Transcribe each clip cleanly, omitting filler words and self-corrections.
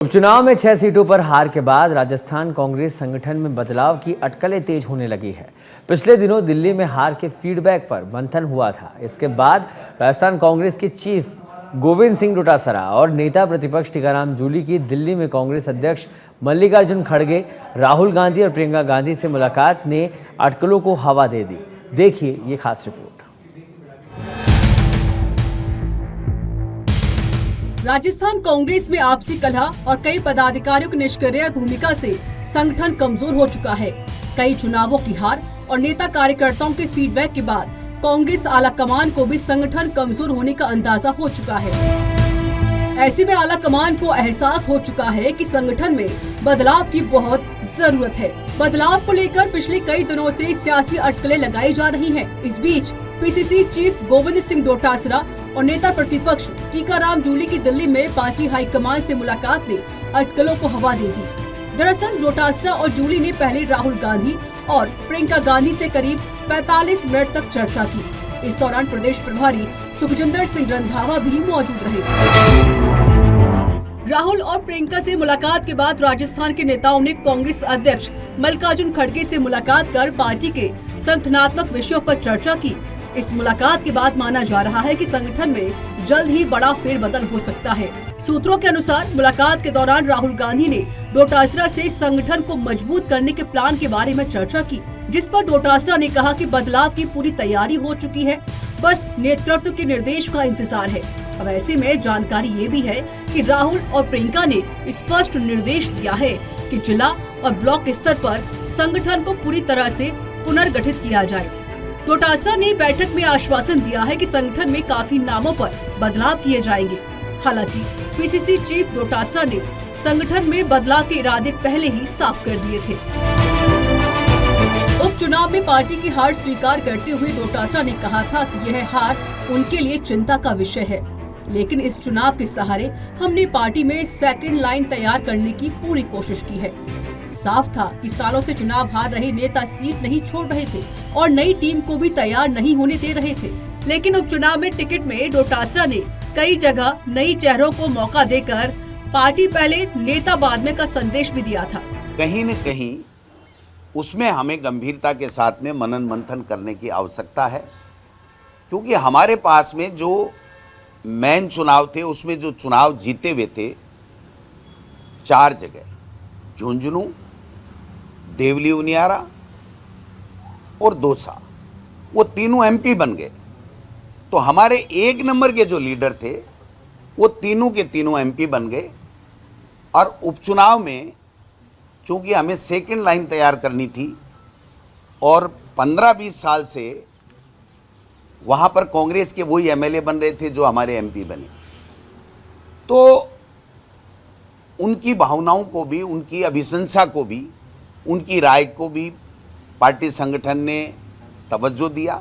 उपचुनाव में 6 सीटों पर हार के बाद राजस्थान कांग्रेस संगठन में बदलाव की अटकलें तेज होने लगी है। पिछले दिनों दिल्ली में हार के फीडबैक पर मंथन हुआ था। इसके बाद राजस्थान कांग्रेस के चीफ गोविंद सिंह डोटासरा और नेता प्रतिपक्ष टीकाराम जूली की दिल्ली में कांग्रेस अध्यक्ष मल्लिकार्जुन खड़गे, राहुल गांधी और प्रियंका गांधी से मुलाकात ने अटकलों को हवा दे दी। देखिए ये खास रिपोर्ट। राजस्थान कांग्रेस में आपसी कलह और कई पदाधिकारियों की निष्क्रिय भूमिका से संगठन कमजोर हो चुका है। कई चुनावों की हार और नेता कार्यकर्ताओं के फीडबैक के बाद कांग्रेस आला कमान को भी संगठन कमजोर होने का अंदाजा हो चुका है। ऐसे में आला कमान को एहसास हो चुका है कि संगठन में बदलाव की बहुत जरूरत है। बदलाव को लेकर पिछले कई दिनों से सियासी अटकलें लगाई जा रही हैं। इस बीच पीसीसी चीफ गोविंद सिंह डोटासरा और नेता प्रतिपक्ष टीकाराम जूली की दिल्ली में पार्टी हाईकमान से मुलाकात ने अटकलों को हवा दे दी। दरअसल डोटासरा और जूली ने पहले राहुल गांधी और प्रियंका गांधी से करीब 45 मिनट तक चर्चा की। इस दौरान प्रदेश प्रभारी सुखजिंदर सिंह रंधावा भी मौजूद रहे। राहुल और प्रियंका से मुलाकात के बाद राजस्थान के नेताओं ने कांग्रेस अध्यक्ष मल्लिकार्जुन खड़गे से मुलाकात कर पार्टी के संगठनात्मक विषयों पर चर्चा की। इस मुलाकात के बाद माना जा रहा है कि संगठन में जल्द ही बड़ा फेरबदल हो सकता है। सूत्रों के अनुसार मुलाकात के दौरान राहुल गांधी ने डोटासरा से संगठन को मजबूत करने के प्लान के बारे में चर्चा की, जिस पर डोटासरा ने कहा कि बदलाव की पूरी तैयारी हो चुकी है, बस नेतृत्व के निर्देश का इंतजार है। अब ऐसे में जानकारी ये भी है कि राहुल और प्रियंका ने स्पष्ट निर्देश दिया है कि जिला और ब्लॉक स्तर पर संगठन को पूरी तरह से पुनर्गठित किया जाए। डोटासरा ने बैठक में आश्वासन दिया है कि संगठन में काफी नामों पर बदलाव किए जाएंगे। हालांकि पीसीसी चीफ डोटासरा ने संगठन में बदलाव के इरादे पहले ही साफ कर दिए थे। उपचुनाव में पार्टी की हार स्वीकार करते हुए डोटासरा ने कहा था कि यह हार उनके लिए चिंता का विषय है, लेकिन इस चुनाव के सहारे हमने पार्टी में सेकंड लाइन तैयार करने की पूरी कोशिश की है। साफ था कि सालों से चुनाव हार रहे नेता सीट नहीं छोड़ रहे थे और नई टीम को भी तैयार नहीं होने दे रहे थे, लेकिन उपचुनाव में टिकट में डोटासरा ने कई जगह नई चेहरों को मौका देकर पार्टी पहले नेता बाद में का संदेश भी दिया था। कहीं न कहीं उसमें हमें गंभीरता के साथ में मनन मंथन करने की आवश्यकता है, क्योंकि हमारे पास में जो मेन चुनाव थे उसमें जो चुनाव जीते हुए थे 4 जगह, झुंझुनू, देवली उनियारा और दौसा, वो तीनों एमपी बन गए। तो हमारे 1 नंबर के जो लीडर थे वो तीनों के तीनों एमपी बन गए। और उपचुनाव में चूंकि हमें सेकंड लाइन तैयार करनी थी और 15-20 साल से वहाँ पर कांग्रेस के वही एमएलए बन रहे थे जो हमारे एमपी बने, तो उनकी भावनाओं को भी, उनकी अभिशंसा को भी, उनकी राय को भी पार्टी संगठन ने तवज्जो दिया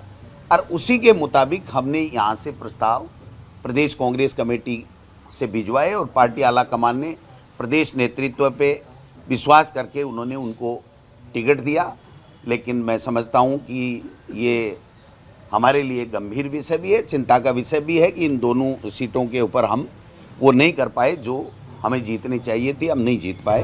और उसी के मुताबिक हमने यहाँ से प्रस्ताव प्रदेश कांग्रेस कमेटी से भिजवाए और पार्टी आला कमान ने प्रदेश नेतृत्व पे विश्वास करके उन्होंने उनको टिकट दिया। लेकिन मैं समझता हूँ कि ये हमारे लिए गंभीर विषय भी है, चिंता का विषय भी है कि इन दोनों सीटों के ऊपर हम वो नहीं कर पाए जो हमें जीतनी चाहिए थी, हम नहीं जीत पाए।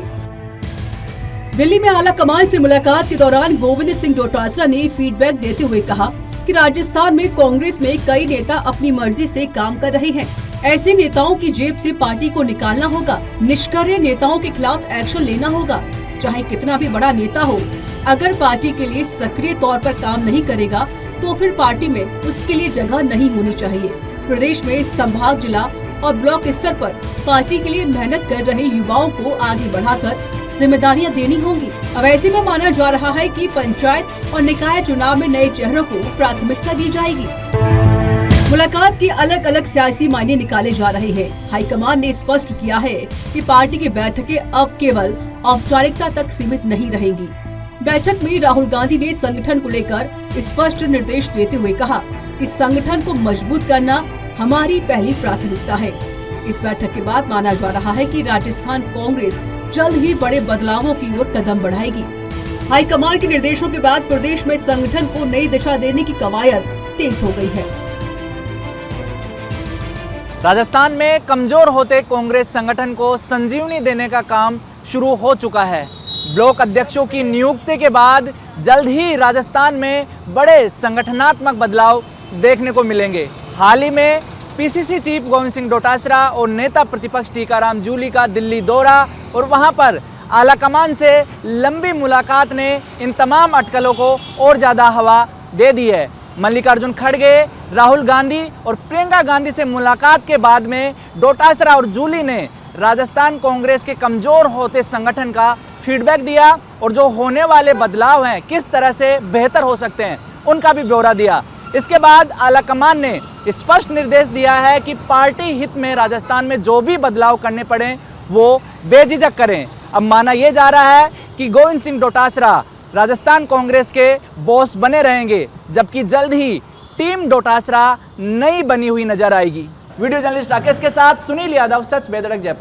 दिल्ली में आला कमान से मुलाकात के दौरान गोविंद सिंह डोटासरा ने फीडबैक देते हुए कहा कि राजस्थान में कांग्रेस में कई नेता अपनी मर्जी से काम कर रहे हैं। ऐसे नेताओं की जेब से पार्टी को निकालना होगा। निष्क्रिय नेताओं के खिलाफ एक्शन लेना होगा। चाहे कितना भी बड़ा नेता हो, अगर पार्टी के लिए सक्रिय तौर पर काम नहीं करेगा तो फिर पार्टी में उसके लिए जगह नहीं होनी चाहिए। प्रदेश में संभाग, जिला और ब्लॉक स्तर पर पार्टी के लिए मेहनत कर रहे युवाओं को आगे बढ़ाकर जिम्मेदारियां देनी होंगी। अब ऐसे में माना जा रहा है कि पंचायत और निकाय चुनाव में नए चेहरों को प्राथमिकता दी जाएगी। मुलाकात के अलग अलग सियासी मायने निकाले जा रहे हैं। हाईकमान ने स्पष्ट किया है कि पार्टी की बैठकें अब केवल औपचारिकता तक सीमित नहीं रहेंगी। बैठक में राहुल गांधी ने संगठन को लेकर स्पष्ट निर्देश देते हुए कहा कि संगठन को मजबूत करना हमारी पहली प्राथमिकता है। इस बैठक के बाद माना जा रहा है कि राजस्थान कांग्रेस जल्द ही बड़े बदलावों की ओर कदम बढ़ाएगी। हाईकमान के निर्देशों के बाद प्रदेश में संगठन को नई दिशा देने की कवायद तेज हो गई है। राजस्थान में कमजोर होते कांग्रेस संगठन को संजीवनी देने का काम शुरू हो चुका है। ब्लॉक अध्यक्षों की नियुक्ति के बाद जल्द ही राजस्थान में बड़े संगठनात्मक बदलाव देखने को मिलेंगे। हाल ही में पीसीसी चीफ गोविंद सिंह डोटासरा और नेता प्रतिपक्ष टीकाराम जूली का दिल्ली दौरा और वहां पर आलाकमान से लंबी मुलाकात ने इन तमाम अटकलों को और ज़्यादा हवा दे दी है। मल्लिकार्जुन खड़गे, राहुल गांधी और प्रियंका गांधी से मुलाकात के बाद में डोटासरा और जूली ने राजस्थान कांग्रेस के कमज़ोर होते संगठन का फीडबैक दिया और जो होने वाले बदलाव हैं किस तरह से बेहतर हो सकते हैं उनका भी ब्यौरा दिया। इसके बाद आलाकमान ने स्पष्ट निर्देश दिया है कि पार्टी हित में राजस्थान में जो भी बदलाव करने पड़े वो बेझिझक करें। अब माना यह जा रहा है कि गोविंद सिंह डोटासरा राजस्थान कांग्रेस के बॉस बने रहेंगे, जबकि जल्द ही टीम डोटासरा नई बनी हुई नजर आएगी। वीडियो जर्नलिस्ट राकेश के साथ सुनील यादव, सच बेधड़क, जयपुर।